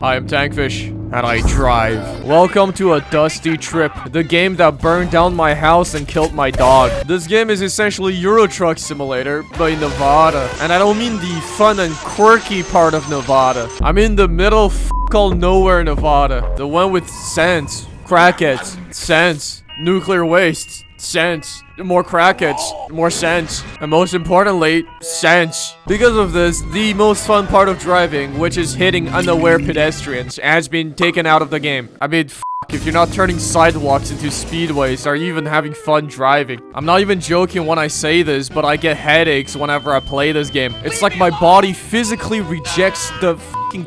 Hi, I'm Tankfish, and I drive. Welcome to A Dusty Trip, the game that burned down my house and killed my dog. This game is essentially Euro Truck Simulator, but in Nevada. And I don't mean the fun and quirky part of Nevada. I mean the middle called nowhere Nevada. The one with sands, crackheads, sands, nuclear waste, sands, more crackheads, more sands, and most importantly, sands. Because of this, the most fun part of driving, which is hitting unaware pedestrians, has been taken out of the game. I mean, if you're not turning sidewalks into speedways, are you even having fun driving? I'm not even joking when I say this, but I get headaches whenever I play this game. It's like my body physically rejects the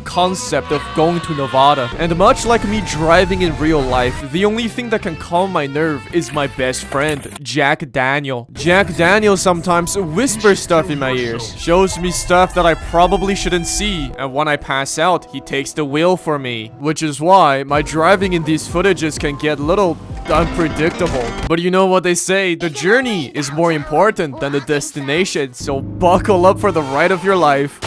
concept of going to Nevada. And much like me driving in real life, the only thing that can calm my nerve is my best friend, Jack Daniel. Jack Daniel sometimes whispers stuff in my ears, shows me stuff that I probably shouldn't see, and when I pass out, he takes the wheel for me. Which is why my driving in these footages can get a little unpredictable. But you know what they say, the journey is more important than the destination, so buckle up for the ride of your life.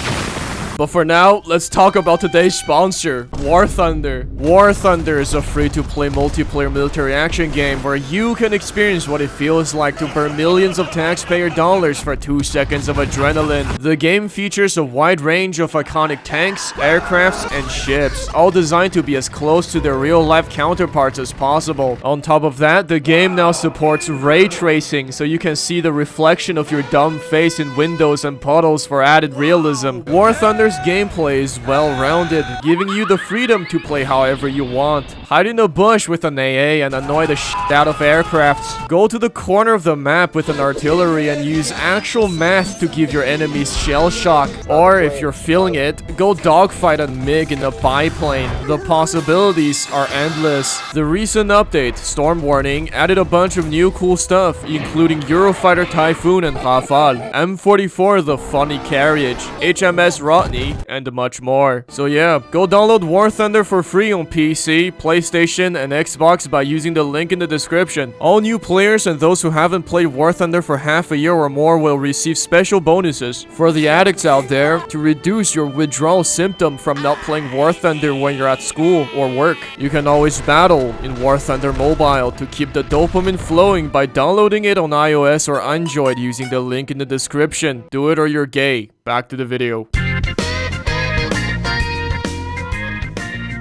But for now, let's talk about today's sponsor, War Thunder. War Thunder is a free-to-play multiplayer military action game where you can experience what it feels like to burn millions of taxpayer dollars for 2 seconds of adrenaline. The game features a wide range of iconic tanks, aircrafts, and ships, all designed to be as close to their real-life counterparts as possible. On top of that, the game now supports ray tracing, so you can see the reflection of your dumb face in windows and puddles for added realism. War Thunder's gameplay is well-rounded, giving you the freedom to play however you want. Hide in a bush with an AA and annoy the shit out of aircrafts. Go to the corner of the map with an artillery and use actual math to give your enemies shell shock. Or if you're feeling it, go dogfight a MiG in a biplane. The possibilities are endless. The recent update, Storm Warning, added a bunch of new cool stuff, including Eurofighter Typhoon and Rafale, M44 the funny carriage, HMS Rodney, and much more. So yeah, go download War Thunder for free on PC, PlayStation, and Xbox by using the link in the description. All new players and those who haven't played War Thunder for half a year or more will receive special bonuses. For the addicts out there, to reduce your withdrawal symptom from not playing War Thunder when you're at school or work, you can always battle in War Thunder Mobile to keep the dopamine flowing by downloading it on iOS or Android using the link in the description. Do it or you're gay. Back to the video.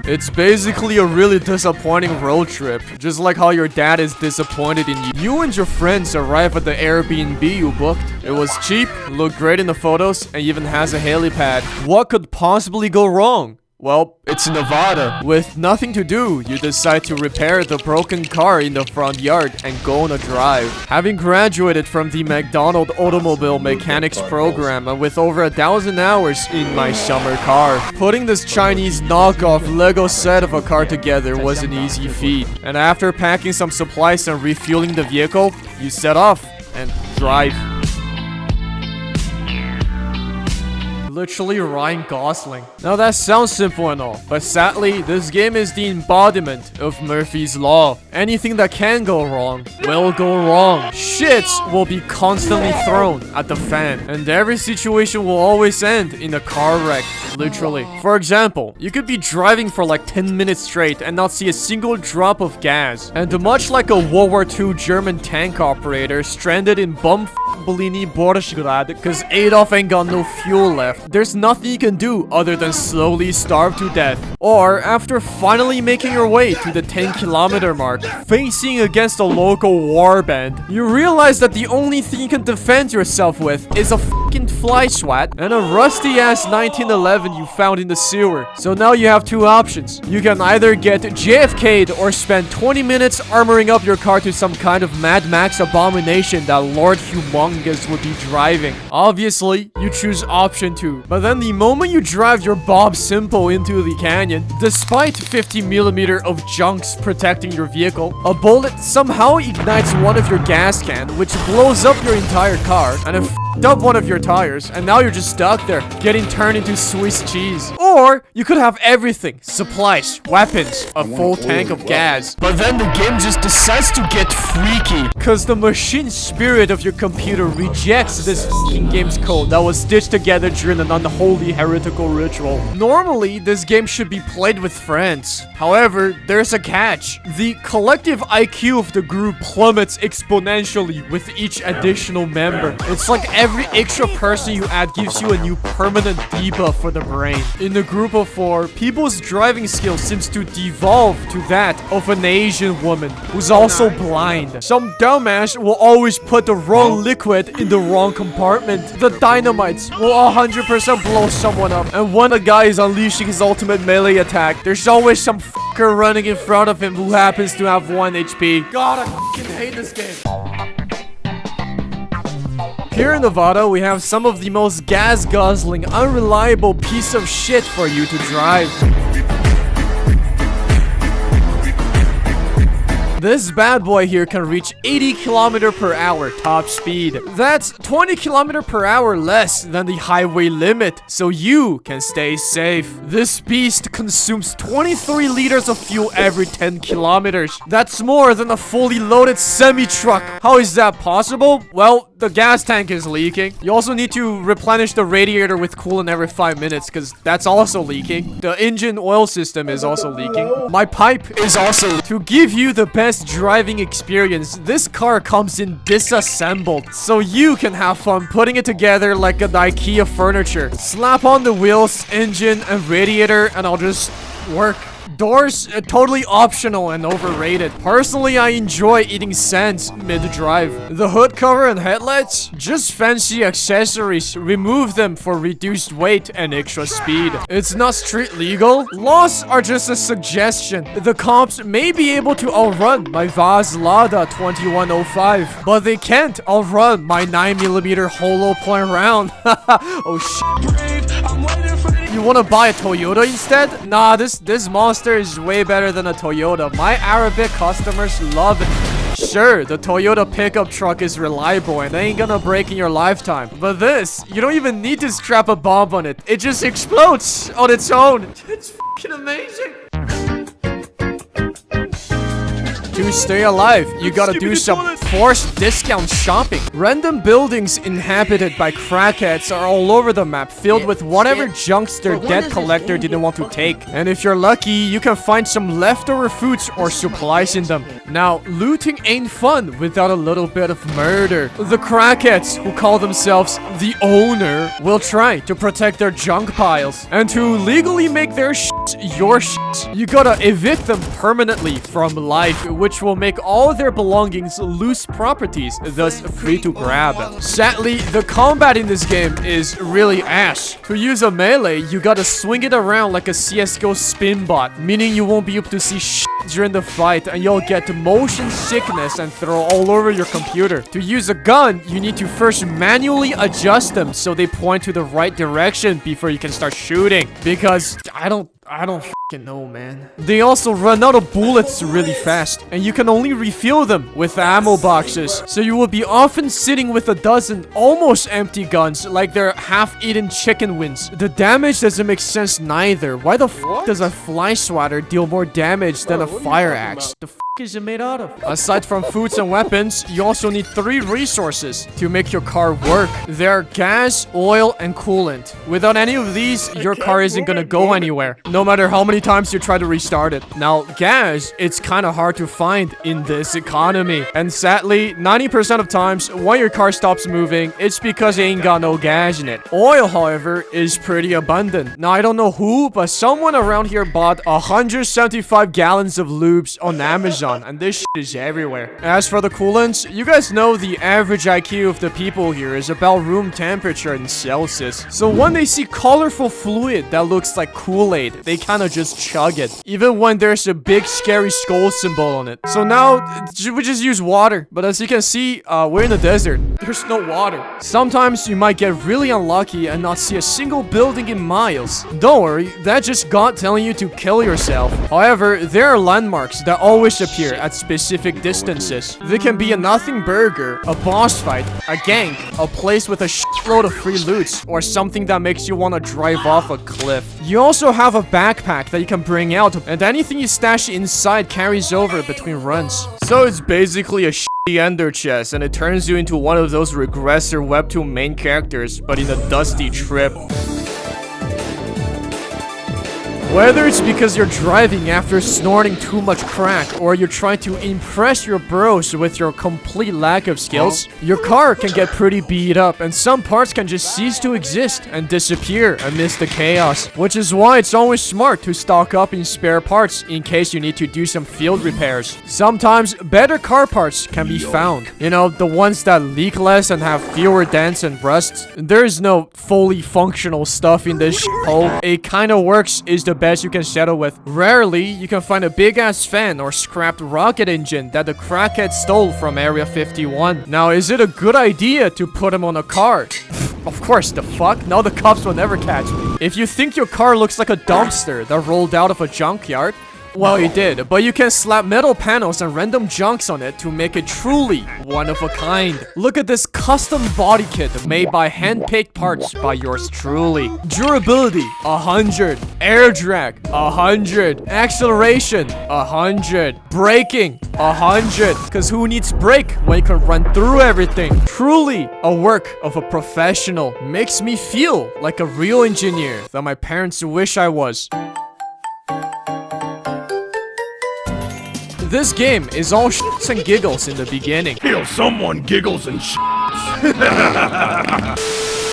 It's basically a really disappointing road trip, just like how your dad is disappointed in you. You and your friends arrive at the Airbnb you booked. It was cheap, looked great in the photos, and even has a helipad. What could possibly go wrong? Well, it's Nevada. With nothing to do, you decide to repair the broken car in the front yard and go on a drive. Having graduated from the McDonald Automobile Mechanics program and with over 1,000 hours in my summer car, putting this Chinese knockoff Lego set of a car together was an easy feat. And after packing some supplies and refueling the vehicle, you set off and drive. Literally Ryan Gosling. Now that sounds simple and all, but sadly, this game is the embodiment of Murphy's Law. Anything that can go wrong will go wrong. Shits will be constantly thrown at the fan, and every situation will always end in a car wreck. Literally. For example, you could be driving for like 10 minutes straight and not see a single drop of gas. And much like a World War II German tank operator stranded in Bumblini Borschgrad because Adolf ain't got no fuel left, there's nothing you can do other than slowly starve to death. Or after finally making your way to the 10-kilometer mark, facing against a local warband, you realize that the only thing you can defend yourself with is a fucking fly swat and a rusty-ass 1911 you found in the sewer. So now you have two options. You can either get JFK'd or spend 20 minutes armoring up your car to some kind of Mad Max abomination that Lord Humongous would be driving. Obviously, you choose option 2. But then the moment you drive your Bob Simple into the canyon, despite 50mm of junks protecting your vehicle, a bullet somehow ignites one of your gas cans, which blows up your entire car, and a up one of your tires, and now you're just stuck there, getting turned into Swiss cheese. Or you could have everything: supplies, weapons, a full tank of gas. But then the game just decides to get freaky, cause the machine spirit of your computer rejects this f***ing game's code that was stitched together during an unholy heretical ritual. Normally, this game should be played with friends. However, there's a catch. The collective IQ of the group plummets exponentially with each additional member. It's like every extra person you add gives you a new permanent debuff for the brain. In the group of 4, people's driving skill seems to devolve to that of an Asian woman who's also blind. Some dumbass will always put the wrong liquid in the wrong compartment. The dynamites will 100% blow someone up. And when a guy is unleashing his ultimate melee attack, there's always some fucker running in front of him who happens to have 1 HP. God, I fucking hate this game. Here in Nevada, we have some of the most gas-guzzling, unreliable piece of shit for you to drive. This bad boy here can reach 80 km/h top speed. That's 20 km/h less than the highway limit, so you can stay safe. This beast consumes 23 liters of fuel every 10 kilometers. That's more than a fully loaded semi-truck. How is that possible? Well, the gas tank is leaking. You also need to replenish the radiator with coolant every 5 minutes, because that's also leaking. The engine oil system is also leaking. My pipe is also... To give you the best driving experience, this car comes in disassembled, so you can have fun putting it together like an IKEA furniture. Slap on the wheels, engine, and radiator, and I'll just work. Doors, totally optional and overrated. Personally, I enjoy eating sand mid-drive. The hood cover and headlights, just fancy accessories. Remove them for reduced weight and extra speed. It's not street legal. Laws are just a suggestion. The cops may be able to outrun my Vaz Lada 2105, but they can't outrun my 9mm hollow point round. Oh shit. You wanna buy a Toyota instead? Nah, this monster is way better than a Toyota. My Arabic customers love it. Sure, the Toyota pickup truck is reliable and ain't gonna break in your lifetime. But this, you don't even need to strap a bomb on it. It just explodes on its own. It's fucking amazing. To stay alive, you gotta do some forced discount shopping. Random buildings inhabited by crackheads are all over the map, filled with whatever junks their debt collector didn't want to take. And if you're lucky, you can find some leftover foods or supplies in them. Now, looting ain't fun without a little bit of murder. The crackheads, who call themselves the owner, will try to protect their junk piles. And to legally make their shit your shit, you gotta evict them permanently from life, which will make all their belongings loose properties, thus free to grab. Sadly, the combat in this game is really ass. To use a melee, you gotta swing it around like a CSGO spin bot, meaning you won't be able to see shit during the fight, and you'll get motion sickness and throw all over your computer. To use a gun, you need to first manually adjust them so they point to the right direction before you can start shooting. Because I don't fucking know, man. They also run out of bullets really fast, and you can only refill them with ammo boxes. So you will be often sitting with a dozen almost empty guns like they're half-eaten chicken wings. The damage doesn't make sense neither. Why the f does a fly swatter deal more damage than a fire axe? The f is it made out of? Aside from foods and weapons, you also need 3 resources to make your car work. They are gas, oil, and coolant. Without any of these, your car isn't gonna go anywhere, no matter how many times you try to restart it. Now, gas, it's kind of hard to find in this economy. And sadly, 90% of times, when your car stops moving, it's because it ain't got no gas in it. Oil, however, is pretty abundant. Now, I don't know who, but someone around here bought 175 gallons of lubes on Amazon. And this shit is everywhere. As for the coolants, you guys know the average IQ of the people here is about room temperature in Celsius. So when they see colorful fluid that looks like Kool-Aid, they kind of just just chug it, even when there's a big scary skull symbol on it. So now we just use water, but as you can see, we're in the desert. There's no water. Sometimes you might get really unlucky and not see a single building in miles. Don't worry, that's just God telling you to kill yourself. However, there are landmarks that always appear at specific distances. They can be a nothing burger, a boss fight, a gank, a place with a shitload of free loot, or something that makes you want to drive off a cliff. You also have a backpack that you can bring out, and anything you stash inside carries over between runs. So it's basically a shitty ender chest, and it turns you into one of those regressor webtoon main characters, but in a dusty trip. Whether it's because you're driving after snorting too much crack, or you're trying to impress your bros with your complete lack of skills, your car can get pretty beat up, and some parts can just cease to exist and disappear amidst the chaos. Which is why it's always smart to stock up in spare parts in case you need to do some field repairs. Sometimes better car parts can be found. You know, the ones that leak less and have fewer dents and rusts. There is no fully functional stuff in this shithole. It kinda works is the best you can settle with. Rarely, you can find a big-ass fan or scrapped rocket engine that the crackhead stole from Area 51. Now, is it a good idea to put him on a car? Of course, the fuck? No, the cops will never catch me. If you think your car looks like a dumpster that rolled out of a junkyard, well, it did, but you can slap metal panels and random junks on it to make it truly one of a kind. Look at this custom body kit made by hand-picked parts by yours truly. Durability, 100. Air drag, 100. Acceleration, 100. Braking, 100. Cause who needs brake when you can run through everything? Truly a work of a professional. Makes me feel like a real engineer that my parents wish I was. This game is all shits and giggles in the beginning. Heal someone giggles and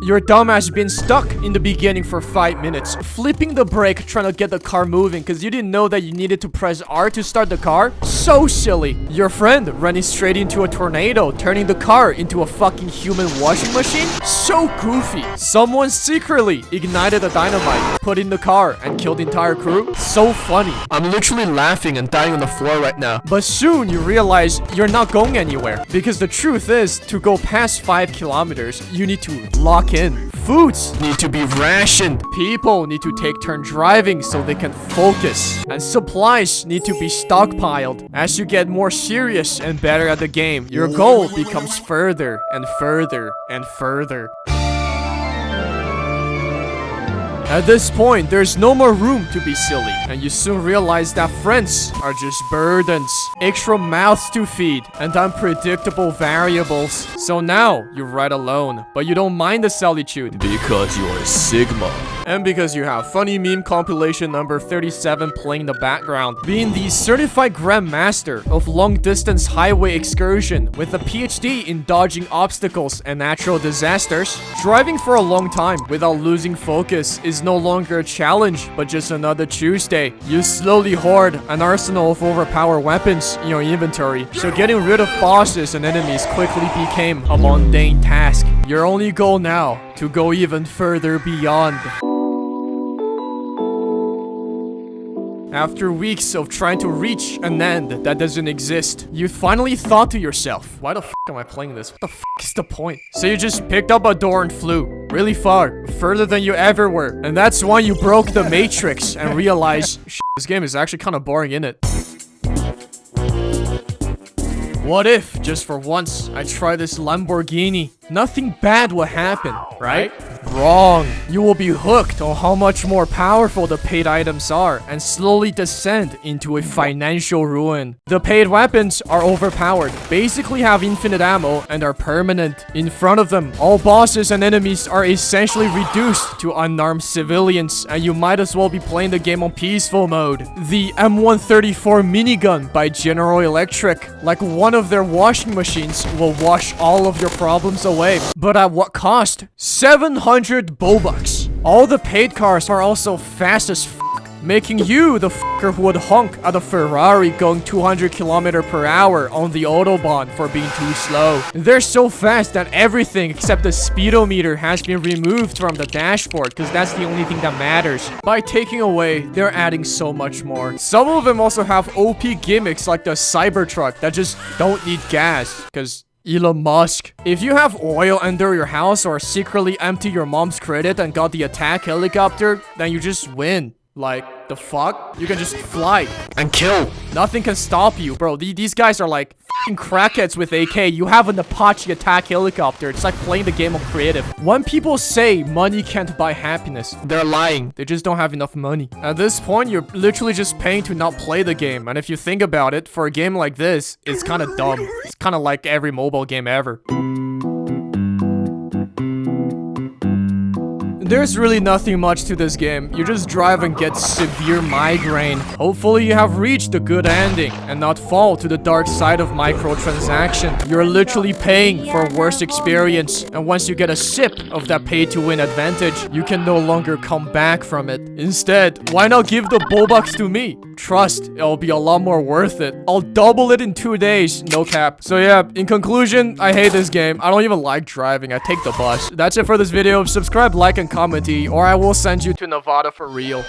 Your dumbass been stuck in the beginning for 5 minutes, flipping the brake trying to get the car moving because you didn't know that you needed to press R to start the car? So silly. Your friend running straight into a tornado, turning the car into a fucking human washing machine? So goofy. Someone secretly ignited a dynamite, put in the car, and killed the entire crew? So funny. I'm literally laughing and dying on the floor right now. But soon you realize you're not going anywhere, because the truth is, to go past 5 kilometers, you need to lock in. Foods need to be rationed. People need to take turn driving so they can focus. And supplies need to be stockpiled. As you get more serious and better at the game, your goal becomes further and further and further. At this point, there's no more room to be silly, and you soon realize that friends are just burdens, extra mouths to feed, and unpredictable variables. So now, you ride alone, but you don't mind the solitude. Because you're Sigma. And because you have funny meme compilation number 37 playing in the background. Being the certified grandmaster of long-distance highway excursion with a PhD in dodging obstacles and natural disasters, driving for a long time without losing focus is no longer a challenge, but just another Tuesday. You slowly hoard an arsenal of overpowered weapons in your inventory, so getting rid of bosses and enemies quickly became a mundane task. Your only goal now, to go even further beyond. After weeks of trying to reach an end that doesn't exist, you finally thought to yourself, why the f am I playing this? What the f is the point? So you just picked up a door and flew really far, further than you ever were. And that's when you broke the matrix and realized, this game is actually kind of boring, isn't it? What if, just for once, I try this Lamborghini? Nothing bad will happen, right? Wrong. You will be hooked on how much more powerful the paid items are and slowly descend into a financial ruin. The paid weapons are overpowered, basically have infinite ammo, and are permanent. In front of them, all bosses and enemies are essentially reduced to unarmed civilians, and you might as well be playing the game on peaceful mode. The M134 minigun by General Electric, like one of their washing machines, will wash all of your problems away. But at what cost? 700 Bobucks. All the paid cars are also fast as f. making you the fucker who would honk at a Ferrari going 200 km/h on the Autobahn for being too slow. They're so fast that everything except the speedometer has been removed from the dashboard because that's the only thing that matters. By taking away, they're adding so much more. Some of them also have OP gimmicks like the Cybertruck that just don't need gas because Elon Musk. If you have oil under your house or secretly empty your mom's credit and got the attack helicopter, then you just win. Like, the fuck? You can just fly and kill. Nothing can stop you, bro. These guys are like f***ing crackheads with AK. You have an Apache attack helicopter. It's like playing the game on creative. When people say money can't buy happiness, they're lying. They just don't have enough money. At this point, you're literally just paying to not play the game. And if you think about it, for a game like this, it's kind of dumb. It's kind of like every mobile game ever. There's really nothing much to this game. You just drive and get severe migraine. Hopefully you have reached a good ending and not fall to the dark side of microtransaction. You're literally paying for a worse experience, and once you get a sip of that pay-to-win advantage, you can no longer come back from it. Instead, why not give the bullbucks to me? Trust, it'll be a lot more worth it. I'll double it in 2 days, no cap. So yeah, in conclusion, I hate this game. I don't even like driving. I take the bus. That's it for this video. Subscribe, like, and comment, or I will send you to Nevada for real.